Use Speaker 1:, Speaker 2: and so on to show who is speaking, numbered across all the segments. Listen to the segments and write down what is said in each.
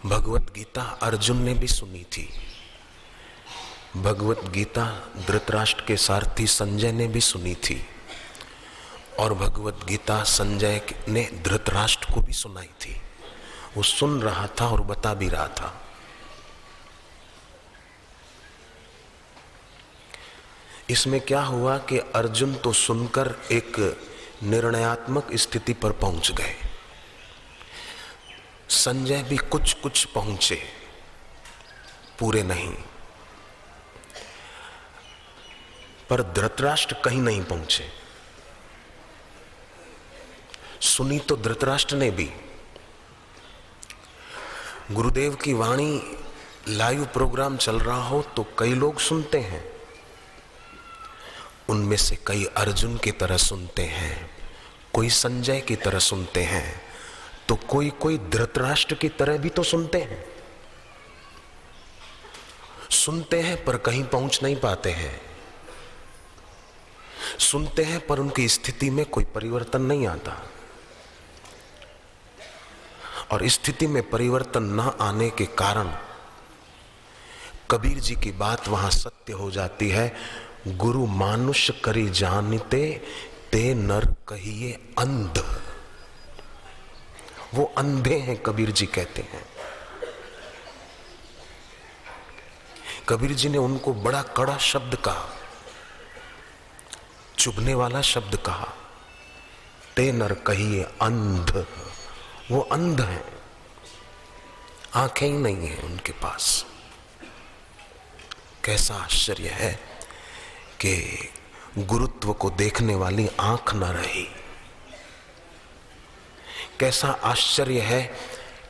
Speaker 1: भगवत गीता अर्जुन ने भी सुनी थी, भगवत गीता धृतराष्ट्र के सारथी संजय ने भी सुनी थी, और भगवत गीता संजय ने धृतराष्ट्र को भी सुनाई थी। वो सुन रहा था और बता भी रहा था। इसमें क्या हुआ कि अर्जुन तो सुनकर एक निर्णयात्मक स्थिति पर पहुंच गए, संजय भी कुछ कुछ पहुंचे, पूरे नहीं, पर धृतराष्ट्र कहीं नहीं पहुंचे। सुनी तो धृतराष्ट्र ने भी। गुरुदेव की वाणी लाइव प्रोग्राम चल रहा हो तो कई लोग सुनते हैं, उनमें से कई अर्जुन की तरह सुनते हैं, कोई संजय की तरह सुनते हैं, तो कोई कोई धृतराष्ट्र की तरह भी तो सुनते हैं। सुनते हैं पर कहीं पहुंच नहीं पाते हैं, सुनते हैं पर उनकी स्थिति में कोई परिवर्तन नहीं आता, और स्थिति में परिवर्तन न आने के कारण कबीर जी की बात वहां सत्य हो जाती है। गुरु मानुष करी जानते ते नर कहिए अंध। वो अंधे हैं, कबीर जी कहते हैं। कबीर जी ने उनको बड़ा कड़ा शब्द कहा, चुभने वाला शब्द कहा, ते नर कहिए अंध। वो अंध हैं, आंखें ही नहीं है उनके पास। कैसा आश्चर्य है कि गुरुत्व को देखने वाली आंख न रही। कैसा आश्चर्य है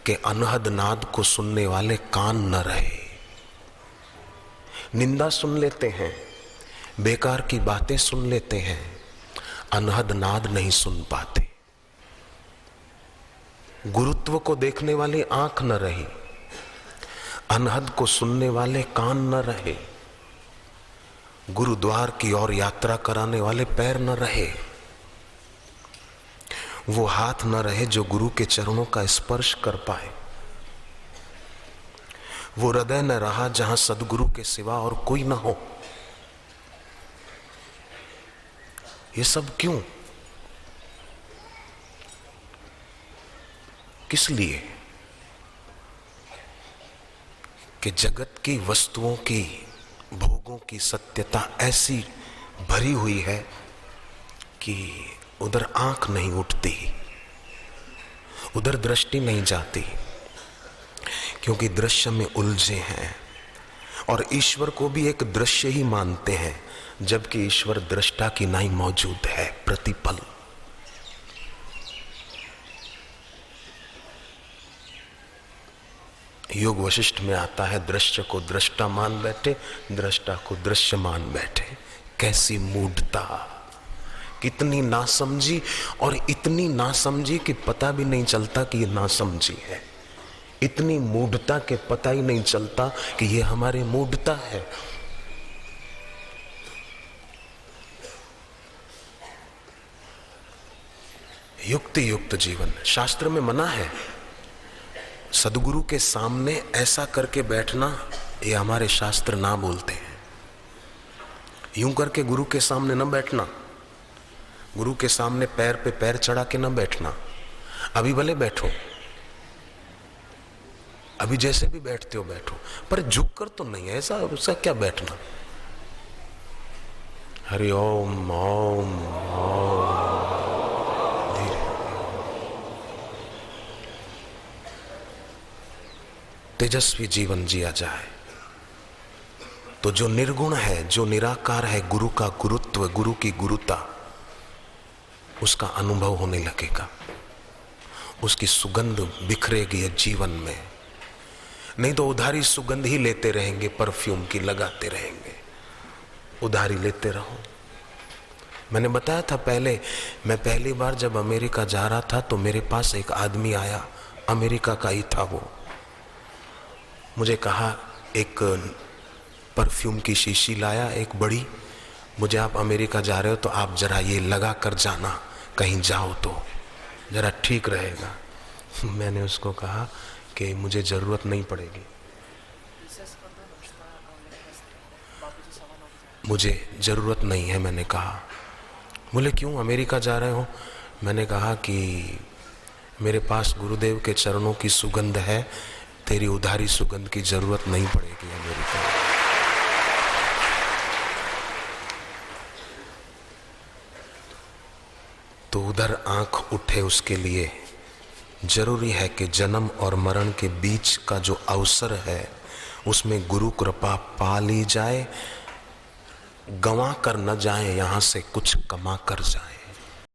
Speaker 1: कि अनहद नाद को सुनने वाले कान न रहे। निंदा सुन लेते हैं, बेकार की बातें सुन लेते हैं, अनहद नाद नहीं सुन पाते। गुरुत्व को देखने वाली आंख न रही, अनहद को सुनने वाले कान न रहे, गुरुद्वार की ओर यात्रा कराने वाले पैर न रहे, वो हाथ न रहे जो गुरु के चरणों का स्पर्श कर पाए, वो हृदय न रहा जहां सदगुरु के सिवा और कोई न हो। ये सब क्यों? किस लिए? कि जगत की वस्तुओं की, भोगों की सत्यता ऐसी भरी हुई है कि उधर आंख नहीं उठती, उधर दृष्टि नहीं जाती, क्योंकि दृश्य में उलझे हैं। और ईश्वर को भी एक दृश्य ही मानते हैं, जबकि ईश्वर दृष्टा की नहीं मौजूद है प्रतिपल। योग वशिष्ठ में आता है, दृश्य को दृष्टा मान बैठे, दृष्टा को दृश्य मान बैठे। कैसी मूढ़ता, कितनी नासमझी, और इतनी नासमझी कि पता भी नहीं चलता कि ये नासमझी है। इतनी मूढ़ता के पता ही नहीं चलता कि ये हमारे मूढ़ता है। युक्ति युक्त जीवन शास्त्र में मना है। सदगुरु के सामने ऐसा करके बैठना, ये हमारे शास्त्र ना बोलते हैं। यूं करके गुरु के सामने न बैठना, गुरु के सामने पैर पे पैर चढ़ा के न बैठना। अभी भले बैठो, अभी जैसे भी बैठते हो बैठो, पर झुक कर तो नहीं, ऐसा उसका क्या बैठना। हरि ओम ओम ओम। तेजस्वी जीवन जिया जाए तो जो निर्गुण है, जो निराकार है, गुरु का गुरुत्व, गुरु की गुरुता, उसका अनुभव होने लगेगा। उसकी सुगंध बिखरेगी जीवन में। नहीं तो उधारी सुगंध ही लेते रहेंगे, परफ्यूम की लगाते रहेंगे, उधारी लेते रहो। मैंने बताया था पहले, मैं पहली बार जब अमेरिका जा रहा था तो मेरे पास एक आदमी आया, अमेरिका का ही था वो। मुझे कहा, एक परफ्यूम की शीशी लाया, एक बड़ी, मुझे आप अमेरिका जा रहे हो तो आप जरा ये लगा कर जाना, कहीं जाओ तो जरा ठीक रहेगा। मैंने उसको कहा कि मुझे ज़रूरत नहीं पड़ेगी, मुझे ज़रूरत नहीं है। मैंने कहा, बोले क्यों, अमेरिका जा रहे हो? मैंने कहा कि मेरे पास गुरुदेव के चरणों की सुगंध है, तेरी उधारी सुगंध की ज़रूरत नहीं पड़ेगी अमेरिका। तो उधर आंख उठे उसके लिए जरूरी है कि जन्म और मरण के बीच का जो अवसर है उसमें गुरु कृपा पा ली जाए, गंवा कर न जाए, यहां से कुछ कमा कर जाए।